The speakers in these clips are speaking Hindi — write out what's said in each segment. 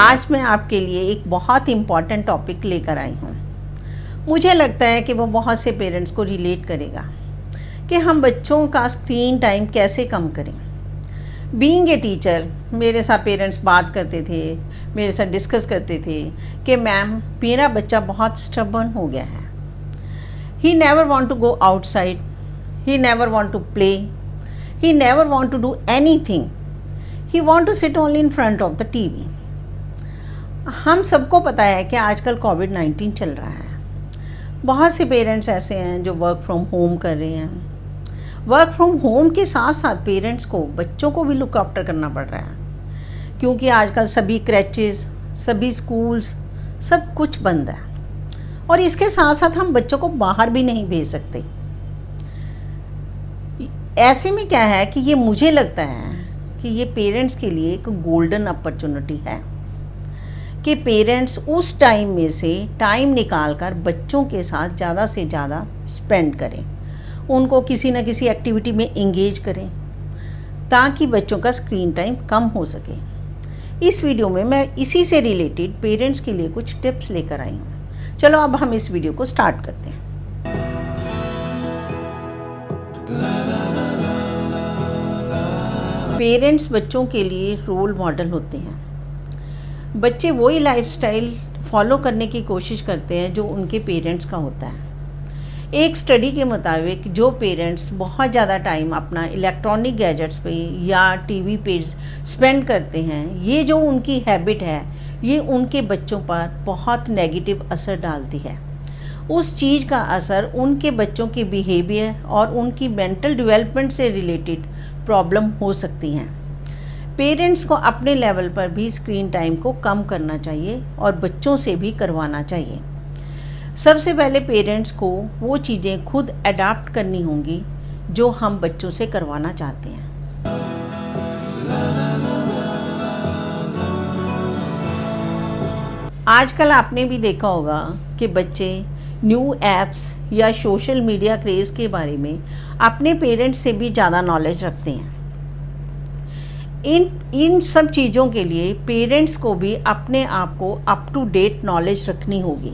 आज मैं आपके लिए एक बहुत इम्पॉर्टेंट टॉपिक लेकर आई हूँ। मुझे लगता है कि वो बहुत से पेरेंट्स को रिलेट करेगा कि हम बच्चों का स्क्रीन टाइम कैसे कम करें। बीइंग ए टीचर, मेरे साथ पेरेंट्स बात करते थे, मेरे साथ डिस्कस करते थे कि मैम मेरा बच्चा बहुत स्टबर्न हो गया है। He never want to go outside, he never want to play, he never want to do anything, he want to sit only in front of the TV. हम सबको पता है कि आजकल कोविड-19 चल रहा है। बहुत से पेरेंट्स ऐसे हैं जो वर्क फ्रॉम होम कर रहे हैं। वर्क फ्रॉम होम के साथ साथ पेरेंट्स को बच्चों को भी लुक आफ्टर करना पड़ रहा है, क्योंकि आजकल सभी क्रैचेस, सभी स्कूल्स, सब कुछ बंद है और इसके साथ साथ हम बच्चों को बाहर भी नहीं भेज सकते। ऐसे में क्या है कि ये मुझे लगता है कि ये पेरेंट्स के लिए एक गोल्डन अपॉर्चुनिटी है कि पेरेंट्स उस टाइम में से टाइम निकाल कर बच्चों के साथ ज़्यादा से ज़्यादा स्पेंड करें, उनको किसी न किसी एक्टिविटी में इंगेज करें ताकि बच्चों का स्क्रीन टाइम कम हो सके। इस वीडियो में मैं इसी से रिलेटेड पेरेंट्स के लिए कुछ टिप्स लेकर आई हूँ। चलो अब हम इस वीडियो को स्टार्ट करते हैं। पेरेंट्स बच्चों के लिए रोल मॉडल होते हैं। बच्चे वही लाइफस्टाइल फॉलो करने की कोशिश करते हैं जो उनके पेरेंट्स का होता है। एक स्टडी के मुताबिक जो पेरेंट्स बहुत ज़्यादा टाइम अपना इलेक्ट्रॉनिक गैजेट्स पे या टीवी पे स्पेंड करते हैं, ये जो उनकी हैबिट है ये उनके बच्चों पर बहुत नेगेटिव असर डालती है। उस चीज़ का असर उनके बच्चों के बिहेवियर और उनकी मेंटल डेवलपमेंट से रिलेटेड प्रॉब्लम हो सकती हैं। पेरेंट्स को अपने लेवल पर भी स्क्रीन टाइम को कम करना चाहिए और बच्चों से भी करवाना चाहिए। सबसे पहले पेरेंट्स को वो चीज़ें खुद अडॉप्ट करनी होंगी जो हम बच्चों से करवाना चाहते हैं। आजकल आपने भी देखा होगा कि बच्चे न्यू ऐप्स या सोशल मीडिया क्रेज़ के बारे में अपने पेरेंट्स से भी ज़्यादा नॉलेज रखते हैं। इन सब चीज़ों के लिए पेरेंट्स को भी अपने आप को अप टू डेट नॉलेज रखनी होगी,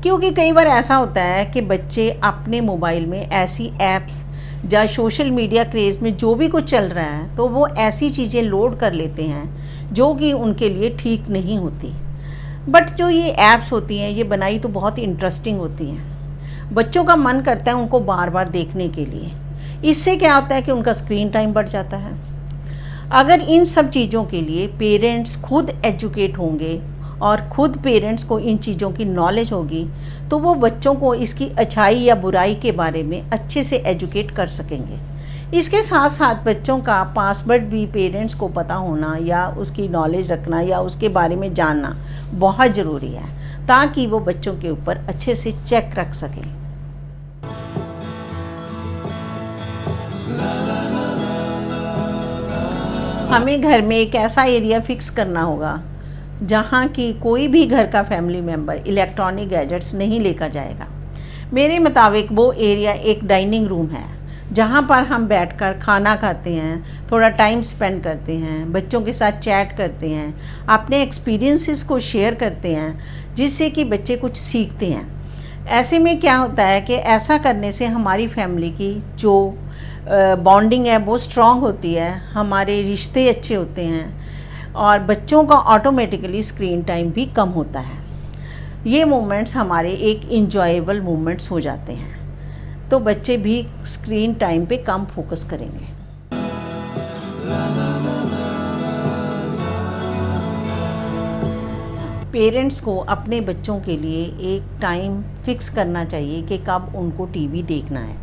क्योंकि कई बार ऐसा होता है कि बच्चे अपने मोबाइल में ऐसी ऐप्स या सोशल मीडिया क्रेज़ में जो भी कुछ चल रहा है तो वो ऐसी चीज़ें लोड कर लेते हैं जो कि उनके लिए ठीक नहीं होती। बट जो ये ऐप्स होती हैं ये बनाई तो बहुत इंटरेस्टिंग होती हैं, बच्चों का मन करता है उनको बार बार देखने के लिए। इससे क्या होता है कि उनका स्क्रीन टाइम बढ़ जाता है। अगर इन सब चीज़ों के लिए पेरेंट्स खुद एजुकेट होंगे और खुद पेरेंट्स को इन चीज़ों की नॉलेज होगी तो वो बच्चों को इसकी अच्छाई या बुराई के बारे में अच्छे से एजुकेट कर सकेंगे। इसके साथ साथ बच्चों का पासवर्ड भी पेरेंट्स को पता होना या उसकी नॉलेज रखना या उसके बारे में जानना बहुत ज़रूरी है, ताकि वो बच्चों के ऊपर अच्छे से चेक रख सकें। हमें घर में एक ऐसा एरिया फिक्स करना होगा जहाँ की कोई भी घर का फैमिली मेम्बर इलेक्ट्रॉनिक गैजेट्स नहीं लेकर जाएगा। मेरे मुताबिक वो एरिया एक डाइनिंग रूम है जहाँ पर हम बैठकर खाना खाते हैं, थोड़ा टाइम स्पेंड करते हैं, बच्चों के साथ चैट करते हैं, अपने एक्सपीरियंसेस को शेयर करते हैं, जिससे कि बच्चे कुछ सीखते हैं। ऐसे में क्या होता है कि ऐसा करने से हमारी फैमिली की जो बॉन्डिंग है वो स्ट्रॉन्ग होती है, हमारे रिश्ते अच्छे होते हैं और बच्चों का ऑटोमेटिकली स्क्रीन टाइम भी कम होता है। ये मोमेंट्स हमारे एक इंजॉयबल मोमेंट्स हो जाते हैं, तो बच्चे भी स्क्रीन टाइम पे कम फोकस करेंगे। पेरेंट्स को अपने बच्चों के लिए एक टाइम फिक्स करना चाहिए कि कब उनको टीवी देखना है।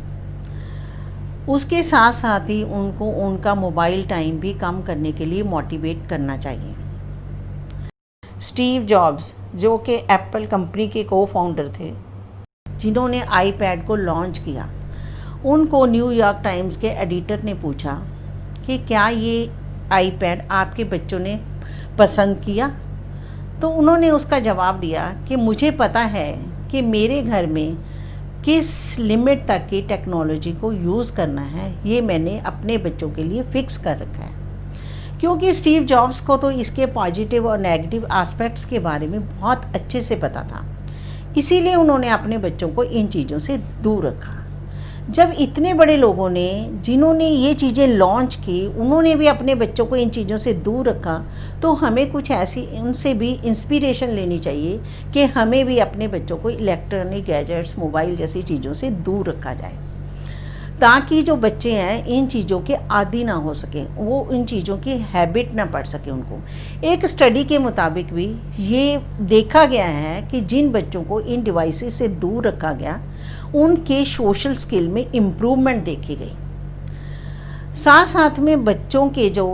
उसके साथ साथ ही उनको उनका मोबाइल टाइम भी कम करने के लिए मोटिवेट करना चाहिए। स्टीव जॉब्स, जो कि एप्पल कंपनी के को फाउंडर थे, जिन्होंने आईपैड को लॉन्च किया, उनको न्यूयॉर्क टाइम्स के एडिटर ने पूछा कि क्या ये आईपैड आपके बच्चों ने पसंद किया। तो उन्होंने उसका जवाब दिया कि मुझे पता है कि मेरे घर में किस लिमिट तक की टेक्नोलॉजी को यूज़ करना है, ये मैंने अपने बच्चों के लिए फ़िक्स कर रखा है। क्योंकि स्टीव जॉब्स को तो इसके पॉजिटिव और नेगेटिव एस्पेक्ट्स के बारे में बहुत अच्छे से पता था, इसीलिए उन्होंने अपने बच्चों को इन चीज़ों से दूर रखा। जब इतने बड़े लोगों ने, जिन्होंने ये चीज़ें लॉन्च की, उन्होंने भी अपने बच्चों को इन चीज़ों से दूर रखा, तो हमें कुछ ऐसी उनसे भी इंस्पिरेशन लेनी चाहिए कि हमें भी अपने बच्चों को इलेक्ट्रॉनिक गैजेट्स, मोबाइल जैसी चीज़ों से दूर रखा जाए, ताकि जो बच्चे हैं इन चीज़ों के आदी ना हो सकें, वो इन चीज़ों की हैबिट ना पड़ सके उनको। एक स्टडी के मुताबिक भी ये देखा गया है कि जिन बच्चों को इन डिवाइसेस से दूर रखा गया, उनके सोशल स्किल में इम्प्रूवमेंट देखी गई। साथ साथ में बच्चों के जो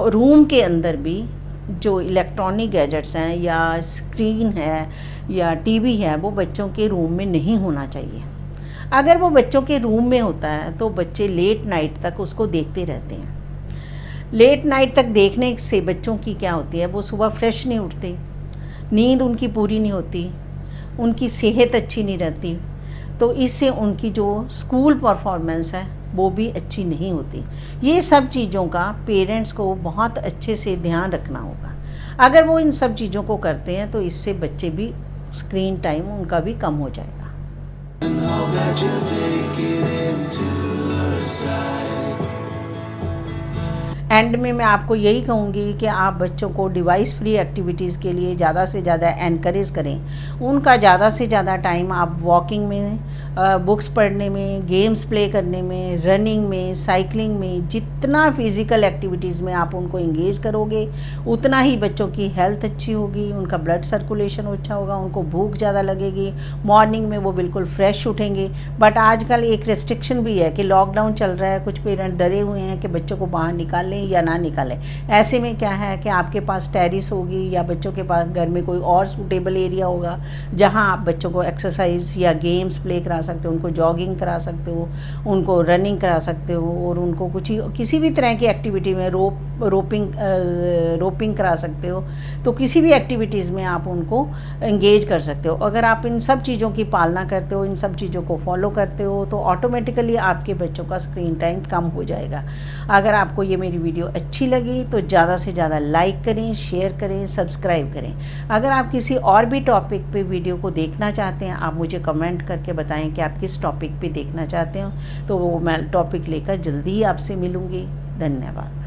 रूम के अंदर भी जो इलेक्ट्रॉनिक गैजेट्स हैं या स्क्रीन है या टीवी है, वो बच्चों के रूम में नहीं होना चाहिए। अगर वो बच्चों के रूम में होता है तो बच्चे लेट नाइट तक उसको देखते रहते हैं। लेट नाइट तक देखने से बच्चों की क्या होती है, वो सुबह फ्रेश नहीं उठते, नींद उनकी पूरी नहीं होती, उनकी सेहत अच्छी नहीं रहती, तो इससे उनकी जो स्कूल परफॉर्मेंस है वो भी अच्छी नहीं होती। ये सब चीज़ों का पेरेंट्स को बहुत अच्छे से ध्यान रखना होगा। अगर वो इन सब चीज़ों को करते हैं तो इससे बच्चे भी, स्क्रीन टाइम उनका भी कम हो जाएगा। एंड में मैं आपको यही कहूँगी कि आप बच्चों को डिवाइस फ्री एक्टिविटीज़ के लिए ज़्यादा से ज़्यादा एनकरेज करें। उनका ज़्यादा से ज़्यादा टाइम आप वॉकिंग में, बुक्स पढ़ने में, गेम्स प्ले करने में, रनिंग में, साइकिलिंग में, जितना फिज़िकल एक्टिविटीज़ में आप उनको इंगेज करोगे, उतना ही बच्चों की हेल्थ अच्छी होगी, उनका ब्लड सर्कुलेशन अच्छा होगा, उनको भूख ज़्यादा लगेगी, मॉर्निंग में वो बिल्कुल फ्रेश उठेंगे। बट आजकल एक रेस्ट्रिक्शन भी है कि लॉकडाउन चल रहा है, कुछ पेरेंट डरे हुए हैं कि बच्चों को बाहर निकाल लें या ना निकालें। ऐसे में क्या है कि आपके पास टेरिस होगी या बच्चों के पास घर में कोई और सूटेबल एरिया होगा जहां आप बच्चों को एक्सरसाइज या गेम्स प्ले करा सकते हो, उनको जॉगिंग करा सकते हो, उनको रनिंग करा सकते हो, और उनको किसी भी तरह की एक्टिविटी में रोपिंग करा सकते हो। तो किसी भी एक्टिविटीज़ में आप उनको एंगेज कर सकते हो। अगर आप इन सब चीज़ों की पालना करते हो, इन सब चीज़ों को फॉलो करते हो, तो ऑटोमेटिकली आपके बच्चों का स्क्रीन टाइम कम हो जाएगा। अगर आपको ये मेरी वीडियो अच्छी लगी तो ज़्यादा से ज़्यादा लाइक करें, शेयर करें, सब्सक्राइब करें। अगर आप किसी और भी टॉपिक पे वीडियो को देखना चाहते हैं, आप मुझे कमेंट करके बताएं कि आप किस टॉपिक पे देखना चाहते हो, तो वो मैं टॉपिक लेकर जल्दी ही आपसे मिलूँगी। धन्यवाद।